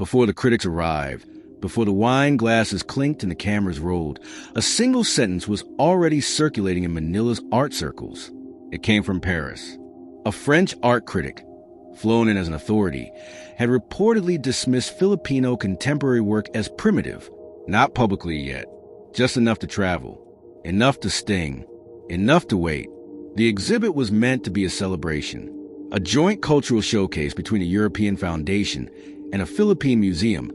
Before the critics arrived, before the wine glasses clinked and the cameras rolled, a single sentence was already circulating in Manila's art circles. It came from Paris. A French art critic, flown in as an authority, had reportedly dismissed Filipino contemporary work as primitive, not publicly yet, just enough to travel, enough to sting, enough to wait. The exhibit was meant to be a celebration, a joint cultural showcase between a European foundation and a Philippine museum,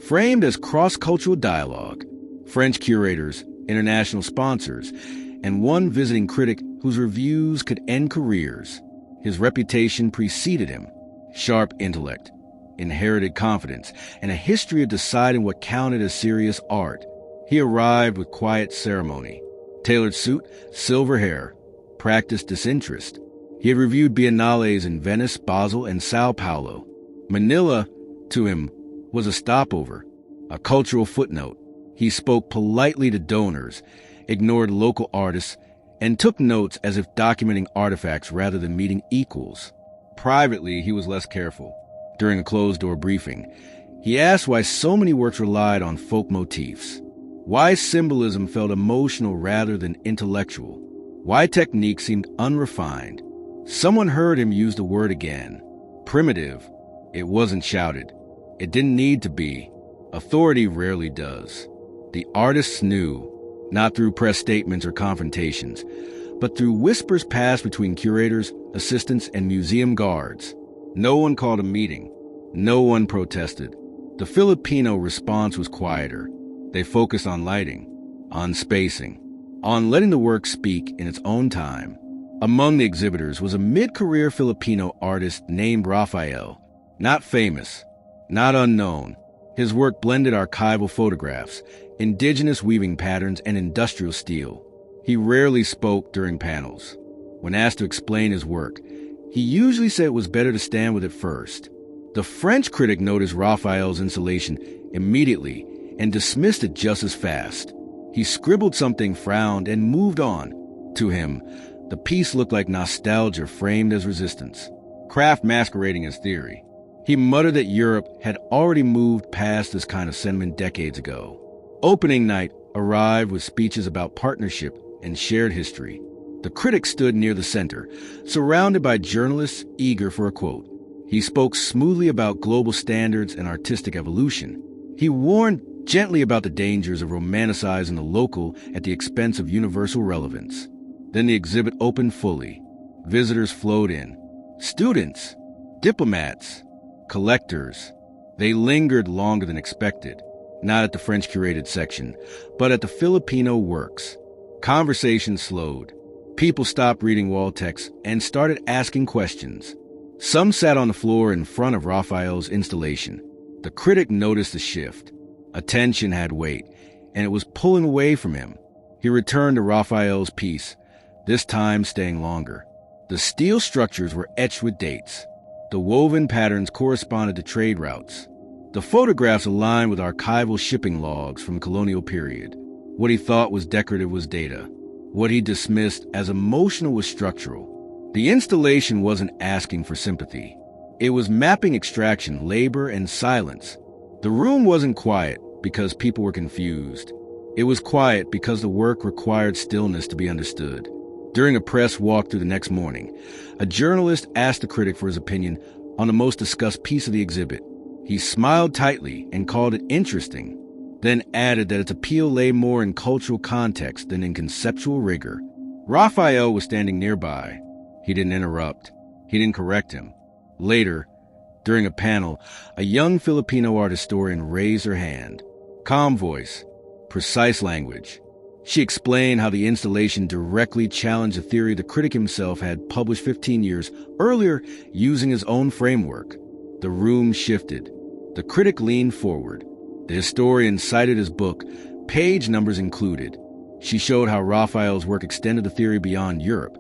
framed as cross-cultural dialogue, French curators, international sponsors, and one visiting critic whose reviews could end careers. His reputation preceded him: sharp intellect, inherited confidence, and a history of deciding what counted as serious art. He arrived with quiet ceremony, tailored suit, silver hair, practiced disinterest. He had reviewed biennales in Venice, Basel, and Sao Paulo. Manila, to him, was a stopover, a cultural footnote. He spoke politely to donors, ignored local artists, and took notes as if documenting artifacts rather than meeting equals. Privately, he was less careful. During a closed-door briefing, he asked why so many works relied on folk motifs, why symbolism felt emotional rather than intellectual, why technique seemed unrefined. Someone heard him use the word again. Primitive. It wasn't shouted. It didn't need to be. Authority rarely does. The artists knew, not through press statements or confrontations, but through whispers passed between curators, assistants, and museum guards. No one called a meeting. No one protested. The Filipino response was quieter. They focused on lighting, on spacing, on letting the work speak in its own time. Among the exhibitors was a mid-career Filipino artist named Raphael. Not famous, not unknown. His work blended archival photographs, indigenous weaving patterns, and industrial steel. He rarely spoke during panels. When asked to explain his work, he usually said it was better to stand with it first. The French critic noticed Raphael's installation immediately and dismissed it just as fast. He scribbled something, frowned, and moved on. To him, the piece looked like nostalgia framed as resistance, craft masquerading as theory. He muttered that Europe had already moved past this kind of sentiment decades ago. Opening night arrived with speeches about partnership and shared history. The critic stood near the center, surrounded by journalists eager for a quote. He spoke smoothly about global standards and artistic evolution. He warned gently about the dangers of romanticizing the local at the expense of universal relevance. Then the exhibit opened fully. Visitors flowed in. Students, diplomats, collectors. They lingered longer than expected, not at the French-curated section, but at the Filipino works. Conversation slowed. People stopped reading wall text and started asking questions. Some sat on the floor in front of Raphael's installation. The critic noticed the shift. Attention had weight, and it was pulling away from him. He returned to Raphael's piece, this time staying longer. The steel structures were etched with dates. The woven patterns corresponded to trade routes. The photographs aligned with archival shipping logs from the colonial period. What he thought was decorative was data. What he dismissed as emotional was structural. The installation wasn't asking for sympathy. It was mapping extraction, labor, and silence. The room wasn't quiet because people were confused. It was quiet because the work required stillness to be understood. During a press walkthrough the next morning, a journalist asked the critic for his opinion on the most discussed piece of the exhibit. He smiled tightly and called it interesting, then added that its appeal lay more in cultural context than in conceptual rigor. Raphael was standing nearby. He didn't interrupt. He didn't correct him. Later, during a panel, a young Filipino art historian raised her hand. Calm voice, precise language. She explained how the installation directly challenged a theory the critic himself had published 15 years earlier using his own framework. The room shifted. The critic leaned forward. The historian cited his book, page numbers included. She showed how Raphael's work extended the theory beyond Europe,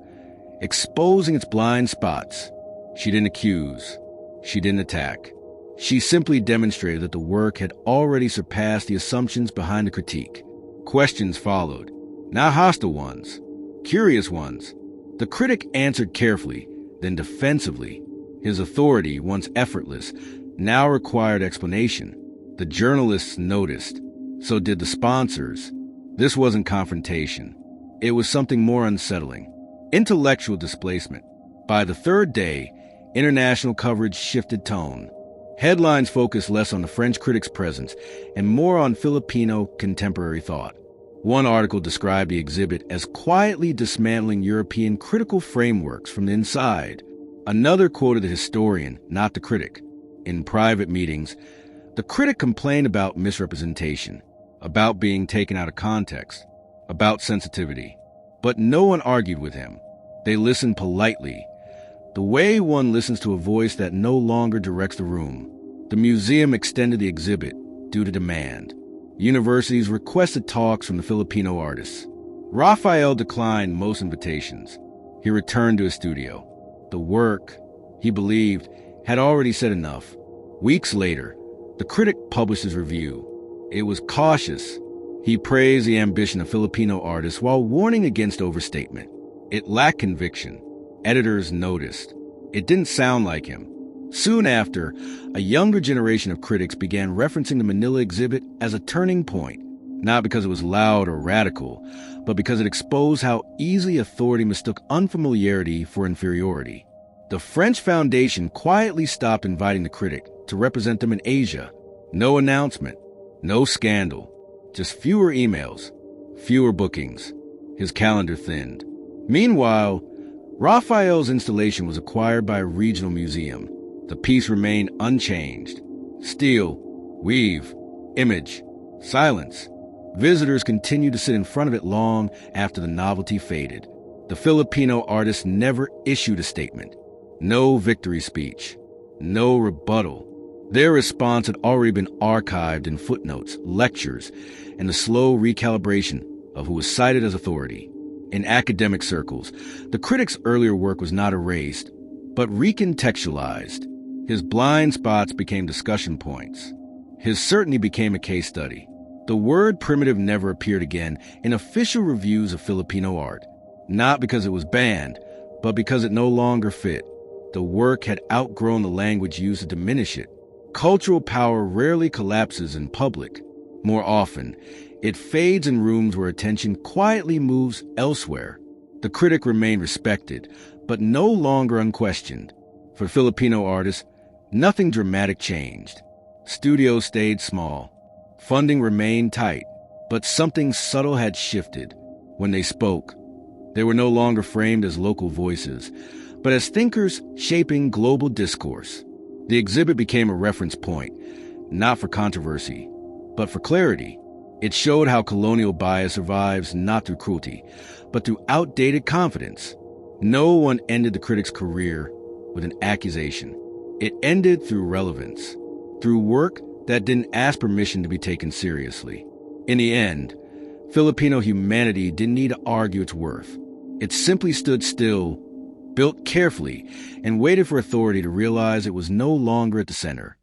exposing its blind spots. She didn't accuse. She didn't attack. She simply demonstrated that the work had already surpassed the assumptions behind the critique. Questions followed, not hostile ones, curious ones. The critic answered carefully, then defensively. His authority, once effortless, now required explanation. The journalists noticed. So did the sponsors. This wasn't confrontation. It was something more unsettling. Intellectual displacement. By the third day, international coverage shifted tone. Headlines focused less on the French critic's presence and more on Filipino contemporary thought. One article described the exhibit as quietly dismantling European critical frameworks from the inside. Another quoted the historian, not the critic. In private meetings, the critic complained about misrepresentation, about being taken out of context, about sensitivity. But no one argued with him. They listened politely, the way one listens to a voice that no longer directs the room. The museum extended the exhibit due to demand. Universities requested talks from the Filipino artists. Raphael declined most invitations. He returned to his studio. The work, he believed, had already said enough. Weeks later, the critic published his review. It was cautious. He praised the ambition of Filipino artists while warning against overstatement. It lacked conviction. Editors noticed. It didn't sound like him. Soon after, a younger generation of critics began referencing the Manila exhibit as a turning point, not because it was loud or radical, but because it exposed how easily authority mistook unfamiliarity for inferiority. The French Foundation quietly stopped inviting the critic to represent them in Asia. No announcement, no scandal, just fewer emails, fewer bookings. His calendar thinned. Meanwhile, Raphael's installation was acquired by a regional museum. The piece remained unchanged. Steel, weave, image, silence. Visitors continued to sit in front of it long after the novelty faded. The Filipino artist never issued a statement. No victory speech. No rebuttal. Their response had already been archived in footnotes, lectures, and the slow recalibration of who was cited as authority. In academic circles, the critic's earlier work was not erased, but recontextualized. His blind spots became discussion points. His certainty became a case study. The word primitive never appeared again in official reviews of Filipino art, not because it was banned, but because it no longer fit. The work had outgrown the language used to diminish it. Cultural power rarely collapses in public. More often, it fades in rooms where attention quietly moves elsewhere. The critic remained respected, but no longer unquestioned. For Filipino artists, nothing dramatic changed. Studios stayed small. Funding remained tight, but something subtle had shifted. When they spoke, they were no longer framed as local voices, but as thinkers shaping global discourse. The exhibit became a reference point, not for controversy, but for clarity. It showed how colonial bias survives not through cruelty, but through outdated confidence. No one ended the critic's career with an accusation. It ended through relevance, through work that didn't ask permission to be taken seriously. In the end, Filipino humanity didn't need to argue its worth. It simply stood still, built carefully, and waited for authority to realize it was no longer at the center.